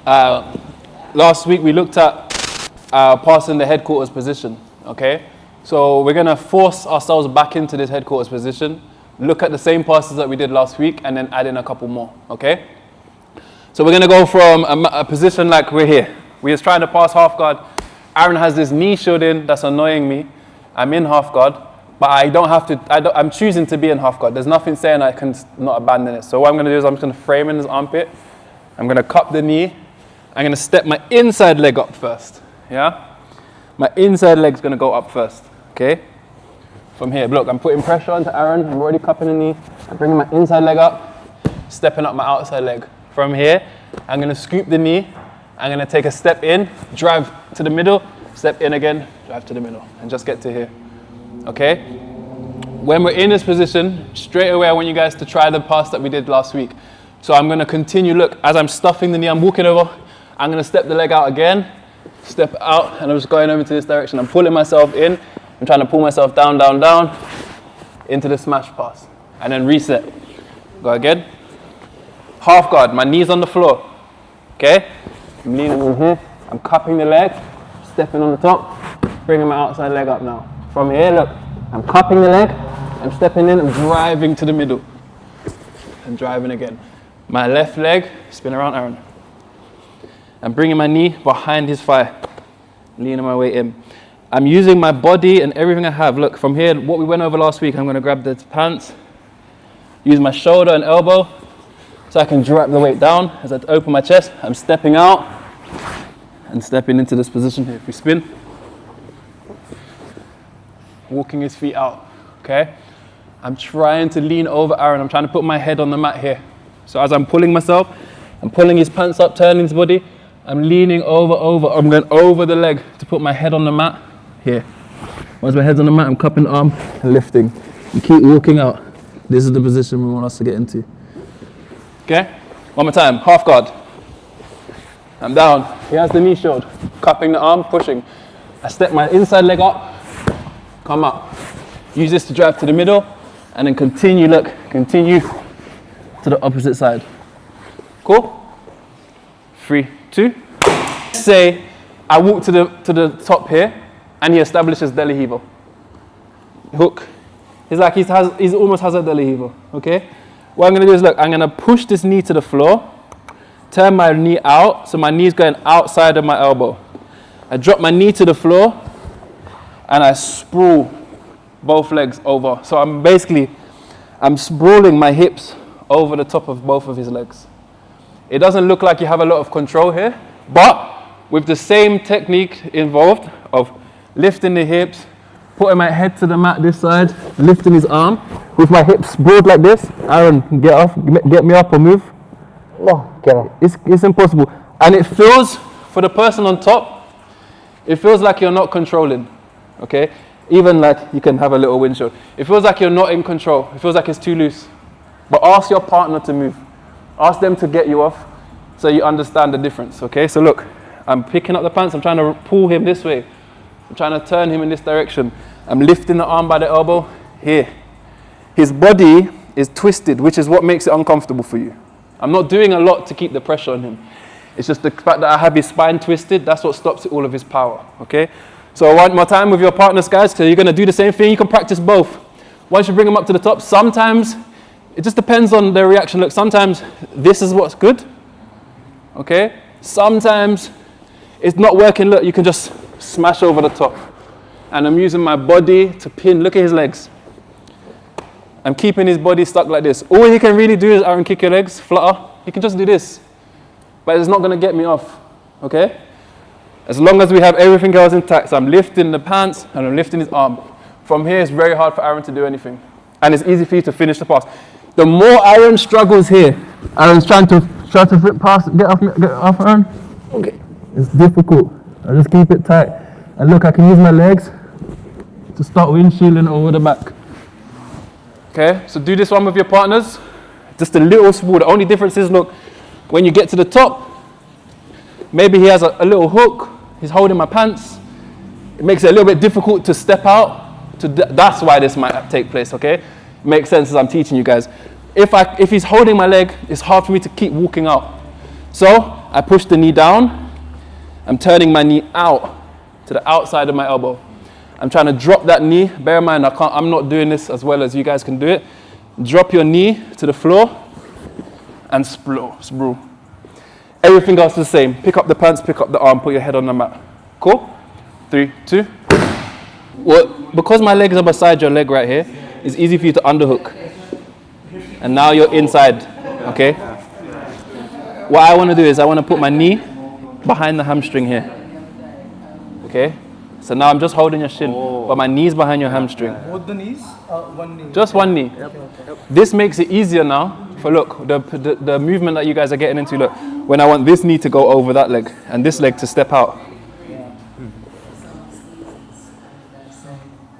Last week we looked at passing the headquarters position, okay? So we're gonna force ourselves back into this headquarters position, look at the same passes that we did last week, and then add in a couple more, okay? So we're gonna go from a position like we're here. We're just trying to pass half guard. Aaron has this knee shield in that's annoying me. I'm in half guard, but I don't have to, I'm choosing to be in half guard. There's nothing saying I can not abandon it. So what I'm gonna do is I'm just gonna frame in his armpit. I'm gonna cup the knee. I'm gonna step my inside leg up first, yeah? My inside leg's gonna go up first, okay? From here, look, I'm putting pressure onto Aaron. I'm already cupping the knee. I'm bringing my inside leg up, stepping up my outside leg. From here, I'm gonna scoop the knee. I'm gonna take a step in, drive to the middle, step in again, drive to the middle, and just get to here, okay? When we're in this position, straight away I want you guys to try the pass that we did last week. So I'm gonna continue, look, as I'm stuffing the knee, I'm walking over, I'm gonna step the leg out again, step out, and I'm just going over to this direction. I'm pulling myself in, I'm trying to pull myself down, down, down, into the smash pass, and then reset. Go again. Half guard, my knee's on the floor, okay? I'm leaning in here, I'm cupping the leg, stepping on the top, bringing my outside leg up now. From here, look, I'm cupping the leg, I'm stepping in, I'm driving to the middle, and driving again. My left leg, spin around Aaron. I'm bringing my knee behind his thigh, leaning my way in. I'm using my body and everything I have. Look, from here, what we went over last week, I'm gonna grab the pants, use my shoulder and elbow, so I can drop the weight down. As I open my chest, I'm stepping out and stepping into this position here. If we spin, walking his feet out, okay? I'm trying to lean over Aaron. I'm trying to put my head on the mat here. So as I'm pulling myself, I'm pulling his pants up, turning his body. I'm leaning over. I'm going over the leg to put my head on the mat here. Once my head's on the mat, I'm cupping the arm and lifting. You keep walking out. This is the position we want us to get into. Okay, one more time, half guard. I'm down, he has the knee shield, cupping the arm, pushing. I step my inside leg up, come up. Use this to drive to the middle, and then continue to the opposite side. Cool? 3, 2. Say, I walk to the top here, and he establishes deli heaver. Hook. He's like, he almost has a deli heaver, okay? What I'm gonna do is, look, I'm gonna push this knee to the floor, turn my knee out, so my knee's going outside of my elbow. I drop my knee to the floor, and I sprawl both legs over. So I'm sprawling my hips over the top of both of his legs. It doesn't look like you have a lot of control here, but with the same technique involved of lifting the hips, putting my head to the mat this side, lifting his arm, with my hips sprawled like this. Aaron, get off, get me up or move. No, get off. It's impossible. And it feels, for the person on top, it feels like you're not controlling, okay? Even like you can have a little windshield. It feels like you're not in control. It feels like it's too loose. But ask your partner to move. Ask them to get you off so you understand the difference, okay? So look, I'm picking up the pants, I'm trying to pull him this way. I'm trying to turn him in this direction. I'm lifting the arm by the elbow here. His body is twisted, which is what makes it uncomfortable for you. I'm not doing a lot to keep the pressure on him. It's just the fact that I have his spine twisted, that's what stops all of his power, okay? So one more time with your partners, guys, so you're gonna do the same thing. You can practice both. Once you bring them up to the top, sometimes, it just depends on their reaction. Look, sometimes this is what's good, okay? Sometimes it's not working. Look, you can just smash over the top. And I'm using my body to pin. Look at his legs. I'm keeping his body stuck like this. All he can really do is, Aaron, kick your legs, flutter. He can just do this. But it's not going to get me off, okay? As long as we have everything else intact. So I'm lifting the pants and I'm lifting his arm. From here, it's very hard for Aaron to do anything. And it's easy for you to finish the pass. The more Aaron struggles here, Aaron's trying to pass, get off Aaron. Okay. It's difficult. I just keep it tight. And look, I can use my legs to start windshielding over the back. Okay, so do this one with your partners. Just a little sprawl. The only difference is, look, when you get to the top, maybe he has a little hook. He's holding my pants. It makes it a little bit difficult to step out. That's why this might take place, okay? It makes sense as I'm teaching you guys. If he's holding my leg, it's hard for me to keep walking out. So I push the knee down. I'm turning my knee out to the outside of my elbow. I'm trying to drop that knee. Bear in mind, I'm not doing this as well as you guys can do it. Drop your knee to the floor and sprawl. Everything else is the same. Pick up the pants, pick up the arm, put your head on the mat. Cool? 3, 2. Well, because my legs are beside your leg right here, it's easy for you to underhook. And now you're inside, okay? What I want to do is I want to put my knee behind the hamstring here. Okay? So now I'm just holding your shin, but my knee's behind your hamstring. Both the knees? One knee? Just one knee. Yep. This makes it easier now for, look, the movement that you guys are getting into, look, when I want this knee to go over that leg and this leg to step out.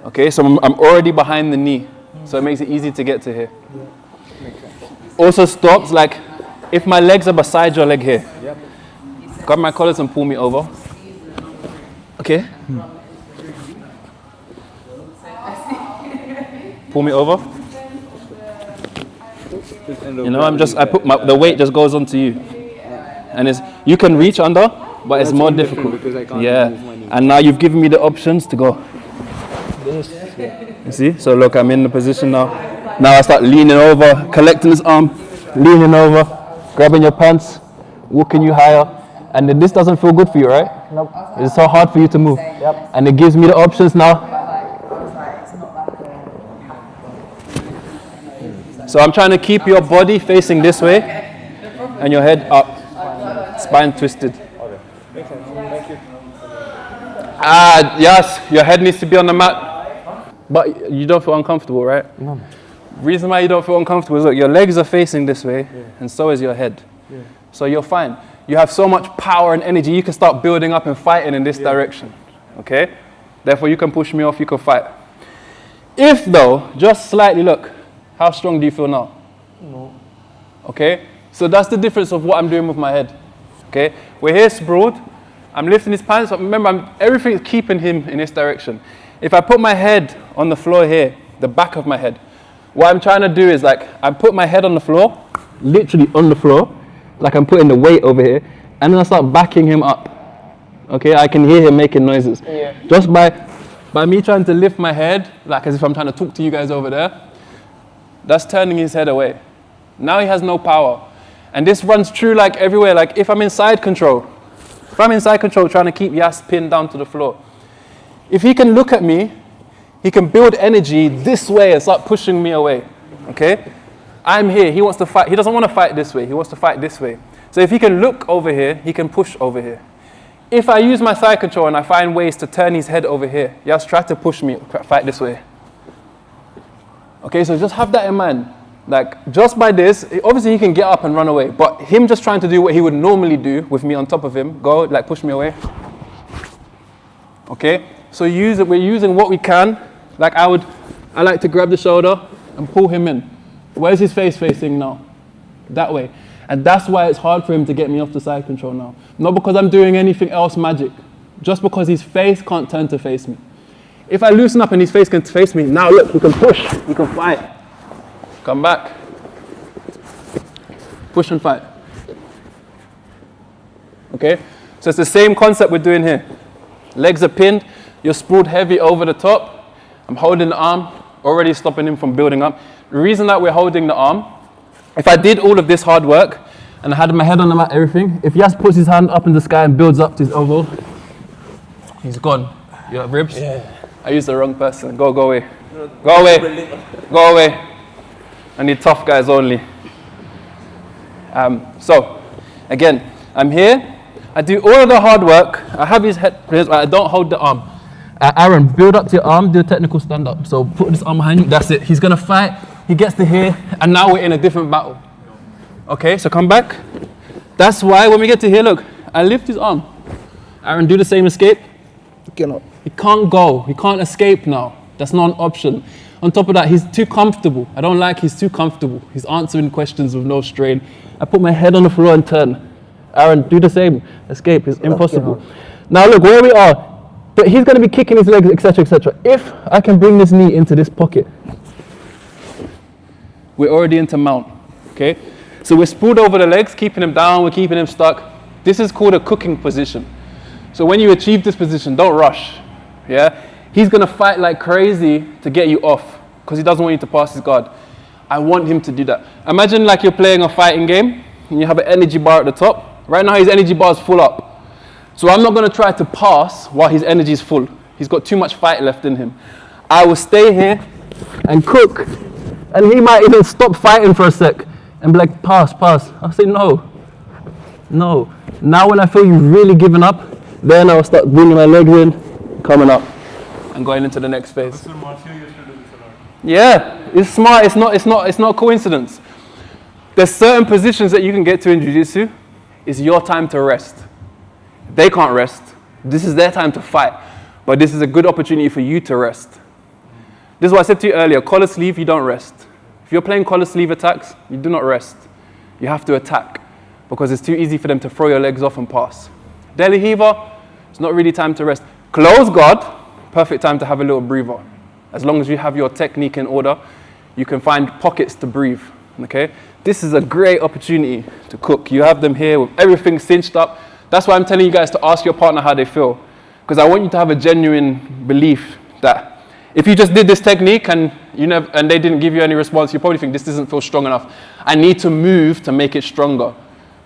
Okay, so I'm already behind the knee, so it makes it easy to get to here. Also stops, like, if my legs are beside your leg here, grab my collars and pull me over. Okay? Pull me over. You know, the weight just goes onto you. And you can reach under, but it's more difficult. Because I can't move my knee. And now you've given me the options to go. You see? So look, I'm in the position now. Now I start leaning over, collecting this arm, leaning over, grabbing your pants, walking you higher. And then this doesn't feel good for you, right? Nope. It's so hard for you to move. Yep. And it gives me the options now. So I'm trying to keep your body facing this way and your head up, spine twisted. Yes, your head needs to be on the mat. But you don't feel uncomfortable, right? No. Reason why you don't feel uncomfortable is, look, your legs are facing this way, and so is your head. So you're fine. You have so much power and energy, you can start building up and fighting in this direction, okay? Therefore, you can push me off, you can fight. If though, just slightly, look, how strong do you feel now? No. Okay? So that's the difference of what I'm doing with my head, okay? We're here sprawled, I'm lifting his pants, but remember, everything is keeping him in this direction. If I put my head on the floor here, the back of my head, what I'm trying to do is, like, I put my head on the floor, literally on the floor, like I'm putting the weight over here, and then I start backing him up. Okay, I can hear him making noises. Yeah. Just by me trying to lift my head, like as if I'm trying to talk to you guys over there, that's turning his head away. Now he has no power. And this runs true like everywhere. Like if I'm in side control trying to keep Yas pinned down to the floor, if he can look at me, he can build energy this way and start pushing me away, okay? I'm here, he wants to fight. He doesn't want to fight this way, he wants to fight this way. So if he can look over here, he can push over here. If I use my side control and I find ways to turn his head over here, Yas, try to push me, fight this way. Okay, so just have that in mind. Like, just by this, obviously he can get up and run away, but him just trying to do what he would normally do with me on top of him, go, like, push me away. Okay, so we're using what we can. Like I like to grab the shoulder and pull him in. Where's his face facing now? That way. And that's why it's hard for him to get me off the side control now. Not because I'm doing anything else magic, just because his face can't turn to face me. If I loosen up and his face can face me, now look, we can push, we can fight. Come back. Push and fight. Okay? So it's the same concept we're doing here. Legs are pinned, you're sprawled heavy over the top. I'm holding the arm, already stopping him from building up. The reason that we're holding the arm, if I did all of this hard work and I had my head on the mat, everything, if Yas puts his hand up in the sky and builds up to his elbow, he's gone. You have ribs? Yeah. I used the wrong person. Go away. Go away. Go away. I need tough guys only. So, again, I'm here. I do all of the hard work. I have his head, I don't hold the arm. Aaron, build up to your arm, do a technical stand up. So put this arm behind you, that's it. He's gonna fight, he gets to here, and now we're in a different battle. Okay, so come back. That's why when we get to here, look, I lift his arm. Aaron, do the same escape. Cannot. He can't go, he can't escape now. That's not an option. On top of that, he's too comfortable. I don't like he's too comfortable. He's answering questions with no strain. I put my head on the floor and turn. Aaron, do the same. Escape is impossible. Now look, where we are, he's going to be kicking his legs, etc., etc. If I can bring this knee into this pocket, we're already into mount, okay? So we're sprawled over the legs, keeping him down, we're keeping him stuck. This is called a cooking position. So when you achieve this position, don't rush. Yeah? He's going to fight like crazy to get you off because he doesn't want you to pass his guard. I want him to do that. Imagine like you're playing a fighting game and you have an energy bar at the top. Right now his energy bar is full up. So I'm not going to try to pass while his energy is full. He's got too much fight left in him. I will stay here and cook. And he might even stop fighting for a sec and be like, pass. I'll say no. Now when I feel you've really given up, then I'll start bringing my legs in, coming up, and going into the next phase. Mr. Marcio used to do this a lot. Yeah, it's smart. It's not a coincidence. There's certain positions that you can get to in Jiu-Jitsu. It's your time to rest. They can't rest. This is their time to fight. But this is a good opportunity for you to rest. This is what I said to you earlier. Collar sleeve, you don't rest. If you're playing collar sleeve attacks, you do not rest. You have to attack because it's too easy for them to throw your legs off and pass. Belly heaver, it's not really time to rest. Close guard, perfect time to have a little breather. As long as you have your technique in order, you can find pockets to breathe. Okay? This is a great opportunity to cook. You have them here with everything cinched up. That's why I'm telling you guys to ask your partner how they feel. Because I want you to have a genuine belief that if you just did this technique and they didn't give you any response, you probably think this doesn't feel strong enough. I need to move to make it stronger.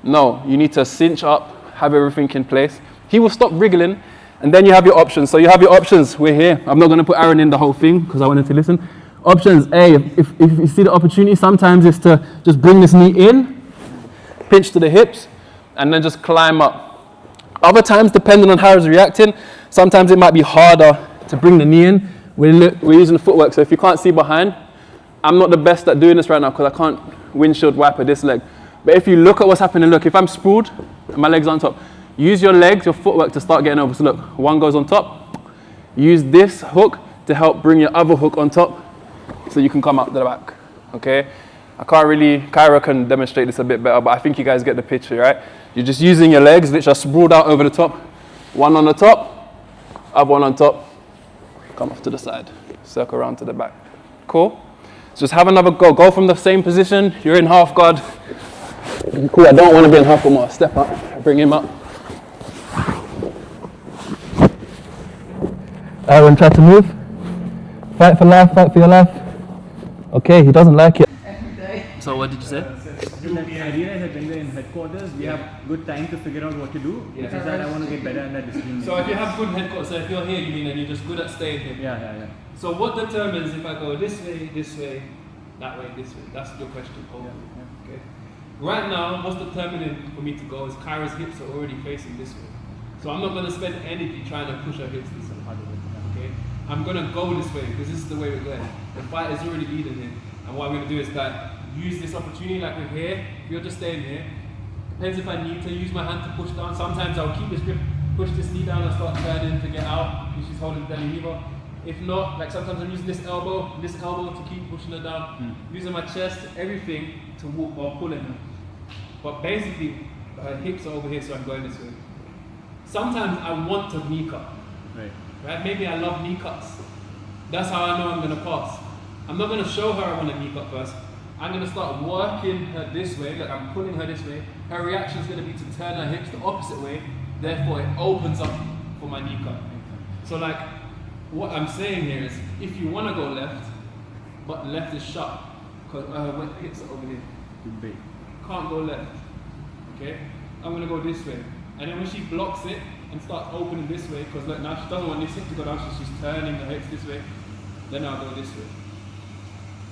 No, you need to cinch up, have everything in place. He will stop wriggling, and then you have your options. So you have your options. We're here. I'm not going to put Aaron in the whole thing because I wanted to listen. Options A, if you see the opportunity, sometimes it's to just bring this knee in, pinch to the hips, and then just climb up. Other times, depending on how he's reacting, sometimes it might be harder to bring the knee in. We're using the footwork, so if you can't see behind, I'm not the best at doing this right now because I can't windshield wiper this leg. But if you look at what's happening, look, if I'm sprawled and my legs are on top, use your legs, your footwork to start getting over. So look, one goes on top. Use this hook to help bring your other hook on top so you can come out the back, okay? Kyra can demonstrate this a bit better, but I think you guys get the picture, right? You're just using your legs, which are sprawled out over the top. One on the top, other one on top. Come off to the side, circle around to the back. Cool? So just have another go. Go from the same position. You're in half guard. Cool, I don't want to be in half guard more. Step up, bring him up. Aaron, try to move. Fight for life, fight for your life. Okay, he doesn't like it. So what did you say? The idea is that when we're in headquarters, we have good time to figure out what to do. Yeah. It's just that I want to get better at that discipline. So if you have good headquarters, so if you're here, you mean that you're just good at staying here? Yeah. So what determines if I go this way, that way, this way? That's your question. Yeah. Okay. Right now, what's determining for me to go is Kyra's hips are already facing this way. So I'm not going to spend energy trying to push her hips this way. Okay. I'm going to go this way because this is the way we're going. The fight is already leading here. And what I'm going to do is that use this opportunity like we're here. If you're just staying here, depends if I need to use my hand to push down. Sometimes I'll keep this grip, push this knee down and start turning to get out. She's holding the belly lever. If not, like sometimes I'm using this elbow to keep pushing her down. Using my chest, everything to walk while pulling her. But basically, her hips are over here, so I'm going this way. Sometimes I want to knee cut. Right? Maybe I love knee cuts. That's how I know I'm going to pass. I'm not going to show her I want to knee cut first. I'm going to start working her this way, like I'm pulling her this way. Her reaction is going to be to turn her hips the opposite way. Therefore, it opens up for my knee cut. So like, what I'm saying here is, if you want to go left, but left is shut, because her hips are over here. Can't go left, okay? I'm going to go this way. And then when she blocks it and starts opening this way, because look, now she doesn't want this hip to go down, so she's turning her hips this way, then I'll go this way.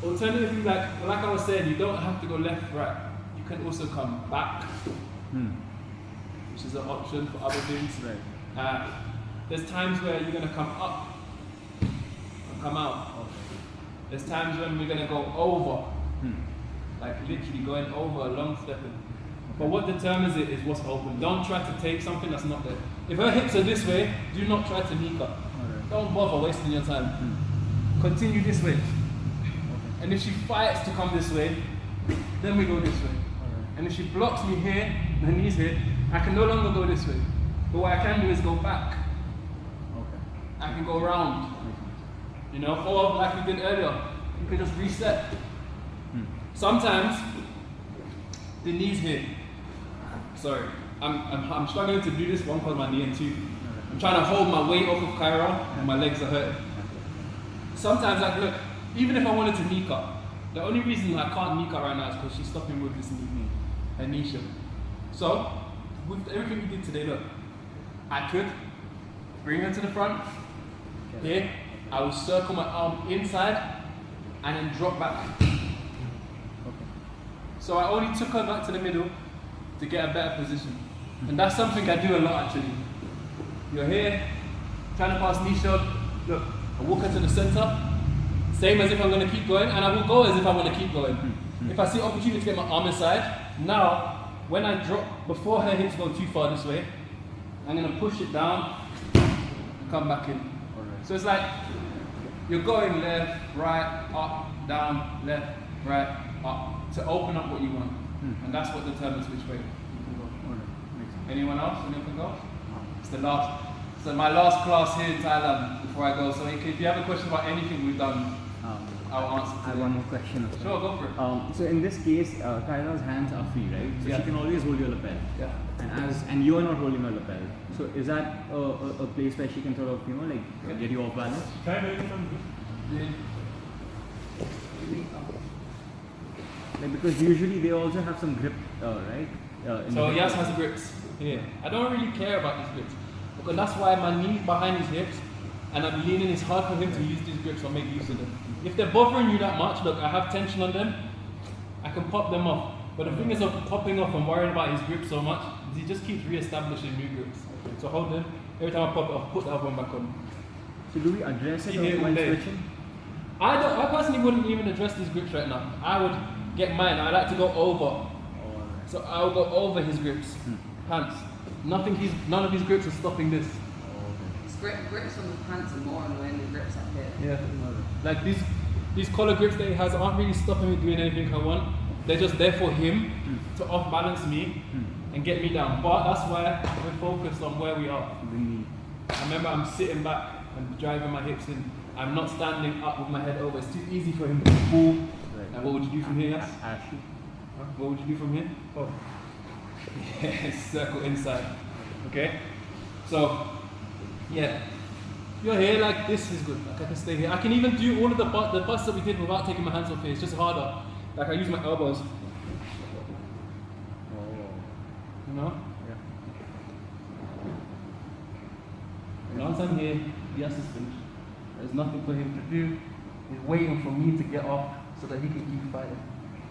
Alternatively, like I was saying, you don't have to go left, right. You can also come back, which is an option for other things. There's times where you're going to come up and come out. There's times when we're going to go over, like literally going over, long stepping. But what determines it is what's open. Don't try to take something that's not there. If her hips are this way, do not try to knee cut. Don't bother wasting your time. Continue this way. And if she fights to come this way, then we go this way. And if she blocks me here, her knees here, I can no longer go this way. But what I can do is go back. I can go around. You know, or like we did earlier, you can just reset. Sometimes the knees here. Sorry. I'm struggling to do this, one because my knee, and two, I'm trying to hold my weight off of Cairo and my legs are hurting. Sometimes, like, look, even if I wanted to knee cut, the only reason I can't knee cut right now is because she's stopping with this knee, her knee shift. So, with everything we did today, look, I could bring her to the front, here, I will circle my arm inside and then drop back. So I only took her back to the middle to get a better position. And that's something I do a lot actually. You're here, trying to pass knee shot, look, I walk her to the center, same as if I'm going to keep going, and I will go as if I want to keep going. If I see opportunity to get my arm inside, now, when I drop, before her hips go too far this way, I'm going to push it down, and come back in. So it's like, you're going left, right, up, down, left, right, up, to open up what you want. And that's what determines which way you can go. Anyone else? Anyone else? It's the last. So my last class here in Thailand before I go. So if you have a question about anything we've done, I'll answer. I have one more question. Sure, go for it. So in this case, Kyla's hands are free, right? So she can always hold your lapel. Yeah. And you're not holding her lapel. So is that a place where she can sort of, like get you off balance? Try making some. Like, because usually they also have some grip, right? So Yas has grips here. I don't really care about these grips because that's why my knee behind his hips and I'm leaning. It's hard for him to use these grips or make use of them. If they're bothering you that much, look, I have tension on them. I can pop them off. But the thing is of popping off and worrying about his grip so much is he just keeps re-establishing new grips. So hold them. Every time I pop it off, put the other one back on. So do we address it Here when all day. switching? I personally wouldn't even address these grips right now. I would get mine. I like to go over. So I will go over his grips. Pants. None of his grips are stopping this. Grips on the pants are more annoying than grips up here. Yeah. Like these collar grips that he has aren't really stopping me doing anything I want. They're just there for him to off balance me and get me down. But that's why we're focused on where we are. I remember I'm sitting back and driving my hips in. I'm not standing up with my head over. It's too easy for him to pull. And what would you do from here, yes? What would you do from here? Oh. Yes, circle inside. Okay? So, yeah. If you're here, like, this is good. Like, I can stay here. I can even do all of the butts that we did without taking my hands off here. It's just harder. Like, I use my elbows. You know? Yeah. Once I'm here, the assist finished. There's nothing for him to do. He's waiting for me to get off so that he can keep fighting.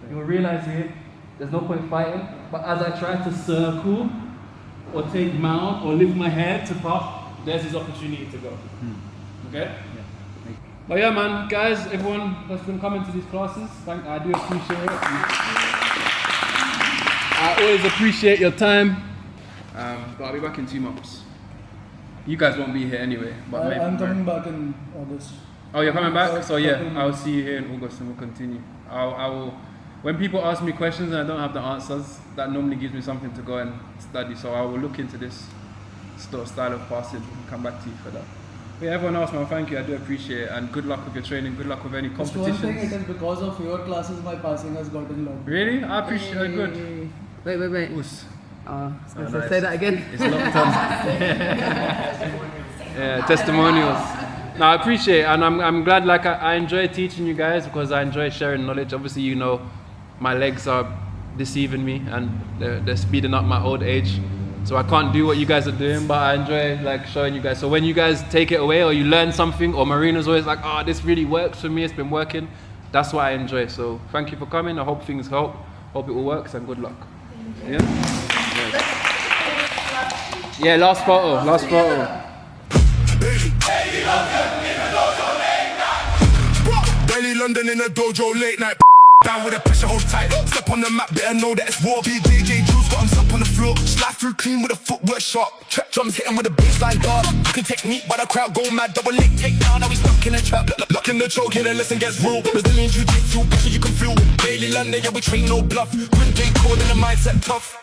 You'll realize here, there's no point fighting, but as I try to circle or take mount or lift my head to pop, there's his opportunity to go. Okay? Yeah. But yeah, man, guys, everyone that's been coming to these classes, I do appreciate it. I always appreciate your time. But I'll be back in 2 months. You guys won't be here anyway. But maybe I'm coming back in August. Oh, you're coming back? So yeah, I'll see you here in August and we'll continue. I will. When people ask me questions and I don't have the answers, that normally gives me something to go and study. So I will look into this style of passing and come back to you for that. But yeah, everyone else, man, thank you. I do appreciate it. And good luck with your training. Good luck with any Just competitions. one thing, it is because of your classes my passing has gotten low. Really? I appreciate it. Good. Wait. Oos. Nice. Say that again. It's locked on. Yeah, testimonials. No, I appreciate it, and I'm glad. Like I enjoy teaching you guys because I enjoy sharing knowledge. Obviously, you know, my legs are deceiving me and they're speeding up my old age, so I can't do what you guys are doing. But I enjoy like showing you guys. So when you guys take it away or you learn something, or Marina's always like, "Oh, this really works for me. It's been working." That's what I enjoy. So thank you for coming. I hope things help. Hope it all works and good luck. Yeah. Yeah. Last photo. Daily London in a dojo late night. Down with the pressure, hold tight. Step on the map, better know that it's war. BJJ Juice got himself on the floor. Slide through clean with a footwork sharp. Trap drums hitting with a baseline guard. Looking technique, but the crowd go mad. Double leg take down, now we stuck in a trap. Lock in the choke, here the lesson gets real. Brazilian Jiu-Jitsu, pressure you can feel. Daily London, yeah, we train no bluff. Grim J code and the mindset tough.